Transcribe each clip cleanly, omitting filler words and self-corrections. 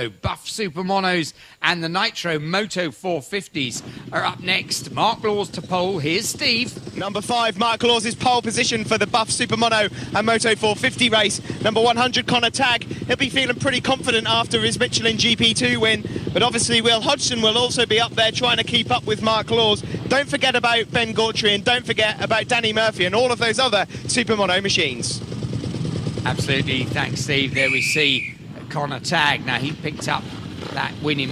Buff Super Monos and the Nitro Moto450s are up next. Mark Laws to pole. Here's Steve. Number 5, Mark Laws' pole position for the Buff Super Mono and Moto450 race. Number 100, Connor Tagg. He'll be feeling pretty confident after his Michelin GP2 win. But obviously, Will Hodgson will also be up there trying to keep up with Mark Laws. Don't forget about Ben Gautry and don't forget about Danny Murphy and all of those other Super Mono machines. Absolutely. Thanks, Steve. There we see Connor Tagg. Now, he picked up that winning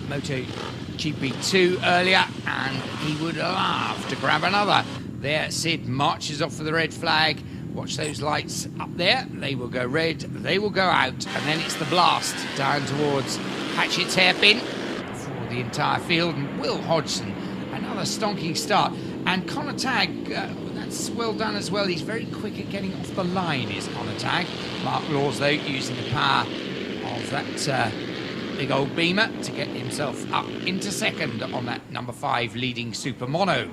MotoGP2 earlier, and he would love to grab another. There, Sid marches off for the red flag. Watch those lights up there. They will go red, they will go out, and then it's the blast down towards Hatchett's hairpin for the entire field. And Will Hodgson, another stonking start. And Connor Tagg, that's well done as well. He's very quick at getting off the line, is Connor Tagg. Mark Laws, though, using the power of that big old beamer to get himself up into second on that number 5 leading Super Mono.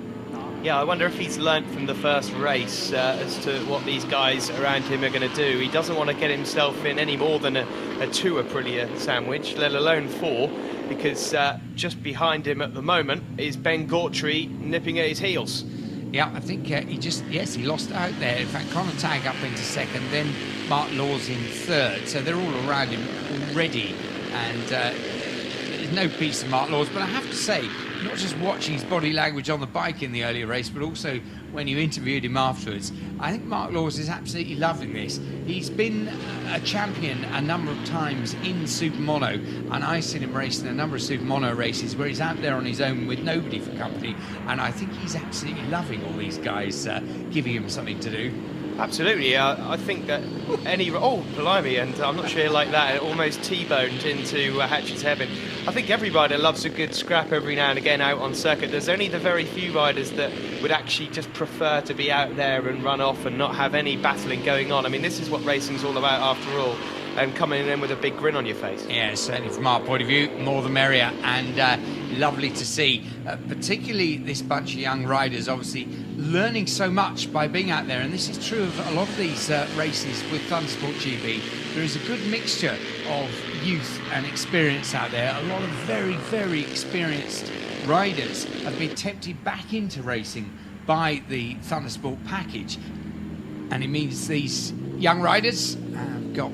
Yeah, I wonder if he's learnt from the first race as to what these guys around him are going to do. He doesn't want to get himself in any more than a 2 Aprilia sandwich, let alone 4, because just behind him at the moment is Ben Gautry nipping at his heels. Yeah, I think he lost out there. In fact, Connor Tagg up into second, then Mark Laws in third. So they're all around him already. And there's no peace of Mark Laws. But I have to say, not just watching his body language on the bike in the earlier race, but also when you interviewed him afterwards, I think Mark Laws is absolutely loving this. He's been a champion a number of times in Super Mono, and I've seen him race in a number of Super Mono races where he's out there on his own with nobody for company, and I think he's absolutely loving all these guys giving him something to do. Absolutely, I think that oh, blimey, and I'm not sure like that, it almost T-boned into Hatchett's hairpin. I think every rider loves a good scrap every now and again out on circuit. There's only the very few riders that would actually just prefer to be out there and run off and not have any battling going on. I mean, this is what racing's all about after all, and coming in with a big grin on your face. Yeah, certainly from our point of view, more the merrier, and lovely to see, particularly this bunch of young riders, obviously learning so much by being out there, and this is true of a lot of these races with Thundersport GB. There is a good mixture of youth and experience out there. A lot of very, very experienced riders have been tempted back into racing by the Thundersport package, and it means these young riders have got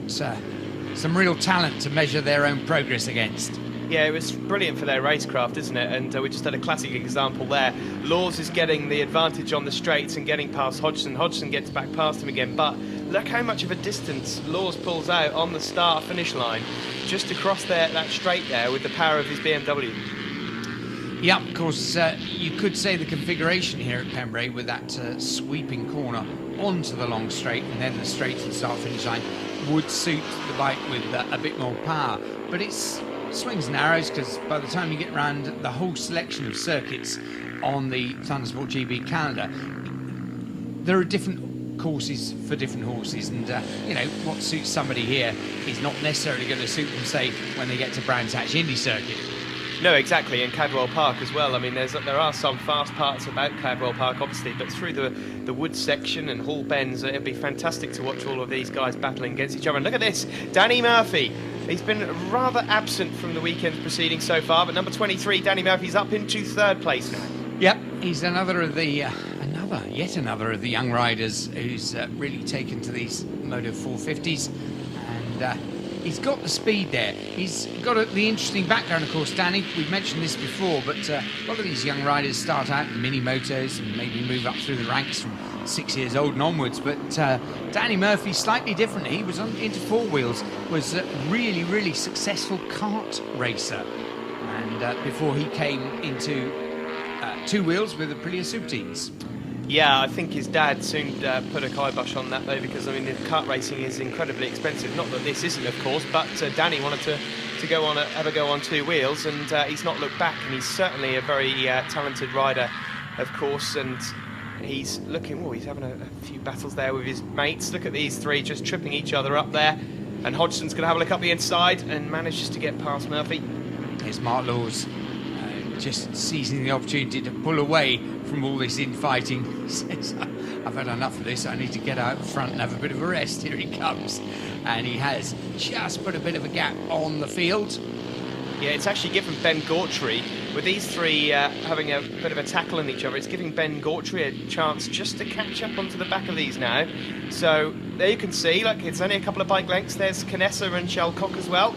some real talent to measure their own progress against. Yeah, it was brilliant for their racecraft, isn't it? And we just had a classic example there. Laws is getting the advantage on the straights and getting past Hodgson. Hodgson gets back past him again, but look how much of a distance Laws pulls out on the start-finish line, just across there, that straight there, with the power of his BMW. Yeah, of course, you could say the configuration here at Pembrey with that sweeping corner onto the long straight and then the straight to the start-finish line would suit the bike with a bit more power. But it's swings and arrows, because by the time you get around the whole selection of circuits on the Thundersport GB calendar, there are different courses for different horses, and you know, what suits somebody here is not necessarily going to suit them, say, when they get to Brands Hatch Indy Circuit. No, exactly, and Cadwell Park as well. I mean, there are some fast parts about Cadwell Park, obviously, but through the woods section and Hall Bends, it'd be fantastic to watch all of these guys battling against each other. And look at this, Danny Murphy. He's been rather absent from the weekend's proceedings so far, but number 23, Danny Murphy's up into 3rd place now. Yep, he's yet another of the young riders who's really taken to these Moto450s, and he's got the speed there. He's got the interesting background, of course, Danny. We've mentioned this before, but a lot of these young riders start out in mini motos and maybe move up through the ranks from 6 years old and onwards. But Danny Murphy, slightly different. He was into 4 wheels, was a really, really successful kart racer. And before he came into 2 wheels with the Aprilia Super Teens. Yeah, I think his dad soon put a kibosh on that, though, because I mean, the kart racing is incredibly expensive. Not that this isn't, of course, but Danny wanted to go on have a go on 2 wheels, and he's not looked back. And he's certainly a very talented rider, of course. And he's looking. Oh, he's having a few battles there with his mates. Look at these 3 just tripping each other up there. And Hodgson's going to have a look up the inside and manages to get past Murphy. Here's Mark Laws just seizing the opportunity to pull away from all this infighting. He says, I've had enough of this, I need to get out front and have a bit of a rest. Here he comes. And he has just put a bit of a gap on the field. Yeah, it's actually given Ben Gautry, with these three having a bit of a tackle on each other, it's giving Ben Gautry a chance just to catch up onto the back of these now. So there you can see, like, it's only a couple of bike lengths. There's Canessa and Shelcock as well.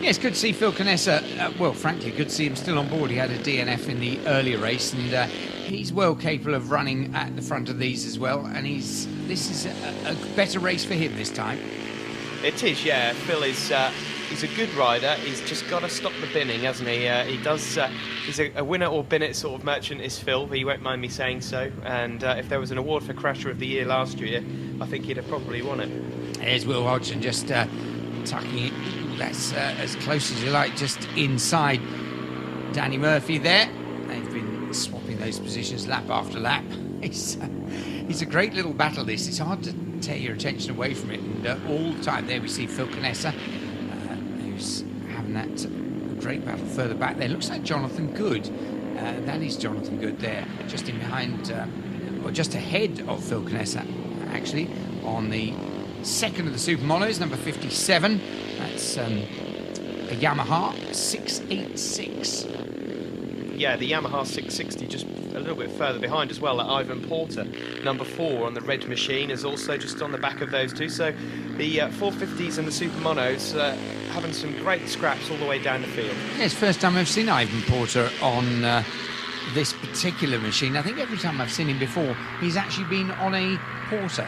Yeah, it's good to see Phil Canessa. Well, frankly, good to see him still on board. He had a DNF in the earlier race, and he's well capable of running at the front of these as well. And this is a better race for him this time. It is, yeah. Phil is he's a good rider. He's just got to stop the binning, hasn't he? He does. He's a winner or bin it sort of merchant, is Phil. He won't mind me saying so. And if there was an award for Crasher of the Year last year, I think he'd have probably won it. There's Will Hodgson just tucking it. That's as close as you like, just inside Danny Murphy there. They've been swapping those positions lap after lap. It's a great little battle, this. It's hard to tear your attention away from it. And all the time there we see Phil Canessa, who's having that great battle further back there. Looks like Jonathan Good. That is Jonathan Good there, just in behind, or just ahead of Phil Canessa, actually, on the second of the Super Monos, number 57. That's a Yamaha 686. Yeah, the Yamaha 660 just a little bit further behind as well. Ivan Porter, number 4 on the red machine, is also just on the back of those two. So the 450s and the Super Monos having some great scraps all the way down the field. Yeah, it's the first time I've seen Ivan Porter on this particular machine. I think every time I've seen him before, he's actually been on a Porter.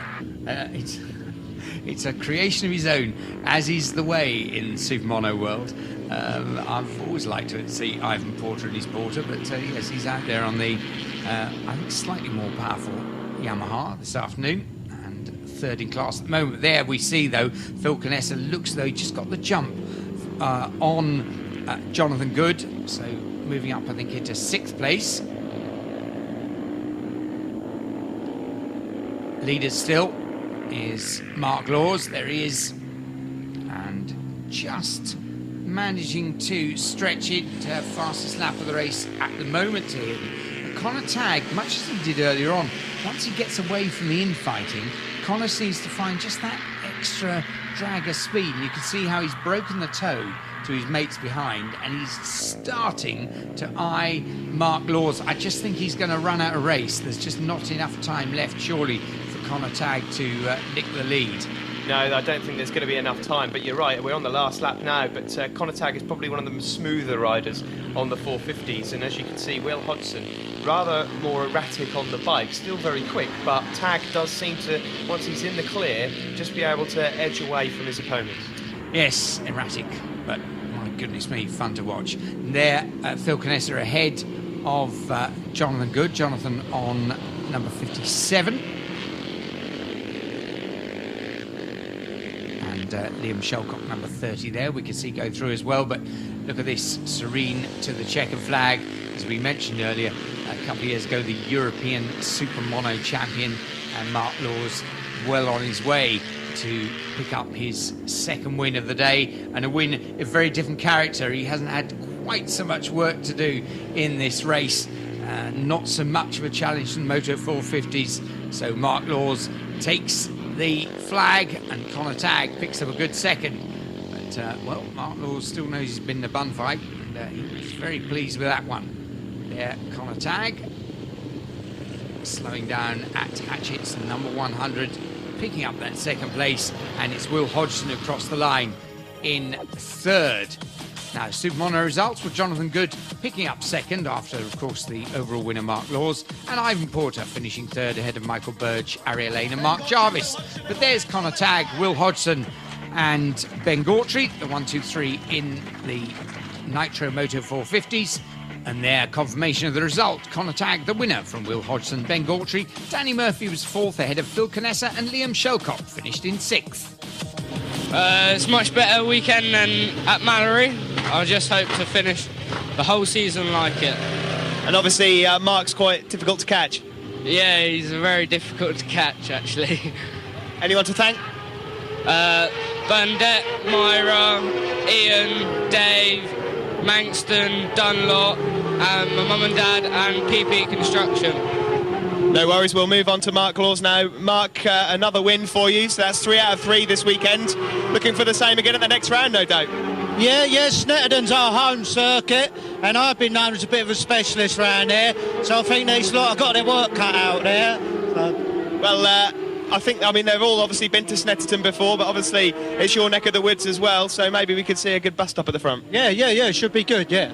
It's a creation of his own, as is the way in Super Mono world. I've always liked to see Ivan Porter in his Porter, but yes, he's out there on the, I think, slightly more powerful Yamaha this afternoon, and third in class at the moment. There we see, though, Phil Canessa looks as though he just got the jump on Jonathan Good, so moving up, I think, into 6th place. Leader still is Mark Laws. There he is, and just managing to stretch it. Fastest lap of the race at the moment to him. Connor Tagg, much as he did earlier on, once he gets away from the infighting, Connor seems to find just that extra drag of speed, and you can see how he's broken the toe to his mates behind, and he's starting to eye Mark Laws. I just think he's going to run out of race. There's just not enough time left, surely, for Connor Tagg to nick the lead. No, I don't think there's going to be enough time, but you're right, we're on the last lap now, but Connor Tagg is probably one of the smoother riders on the 450s, and as you can see, Will Hodgson, rather more erratic on the bike, still very quick, but Tagg does seem to, once he's in the clear, just be able to edge away from his opponents. Yes, erratic, but my goodness me, fun to watch. There, Phil Canessa ahead of Jonathan Good, Jonathan on number 57. Liam Shelcock, number 30 there, we can see go through as well, but look at this, serene to the checkered flag. As we mentioned earlier, a couple of years ago, the European Super Mono champion, and Mark Laws well on his way to pick up his second win of the day, and a win of very different character. He hasn't had quite so much work to do in this race, not so much of a challenge from the Moto450s, so Mark Laws takes the flag, and Connor Tagg picks up a good second. But, well, Mark Laws still knows he's been in a bun fight, and he's very pleased with that one. There, Connor Tagg slowing down at Hatchett's number 100, picking up that second place, and it's Will Hodgson across the line in third. Now, Super Mono results with Jonathan Good picking up second after, of course, the overall winner, Mark Laws, and Ivan Porter finishing third ahead of Michael Burge, Ari Lane and Mark Jarvis. But there's Connor Tagg, Will Hodgson and Ben Gautry, the 1, 2, 3 in the Nitro Moto450s. And their confirmation of the result, Connor Tagg, the winner from Will Hodgson, Ben Gautry. Danny Murphy was 4th ahead of Phil Canessa, and Liam Shelcock finished in 6th. It's a much better weekend than at Mallory. I just hope to finish the whole season like it. And obviously Mark's quite difficult to catch. Yeah, he's very difficult to catch, actually. Anyone to thank? Burnett, Myra, Ian, Dave, Manxton, Dunlop, and my mum and dad and PP Construction. No worries, we'll move on to Mark Laws now. Mark, another win for you, so that's 3 out of 3 this weekend. Looking for the same again at the next round, no doubt. Yeah, Snetterton's our home circuit, and I've been known as a bit of a specialist around there, so I think these lot have got their work cut out there. So. Well, I mean, they've all obviously been to Snetterton before, but obviously it's your neck of the woods as well, so maybe we could see a good bus stop at the front. Yeah, should be good, yeah.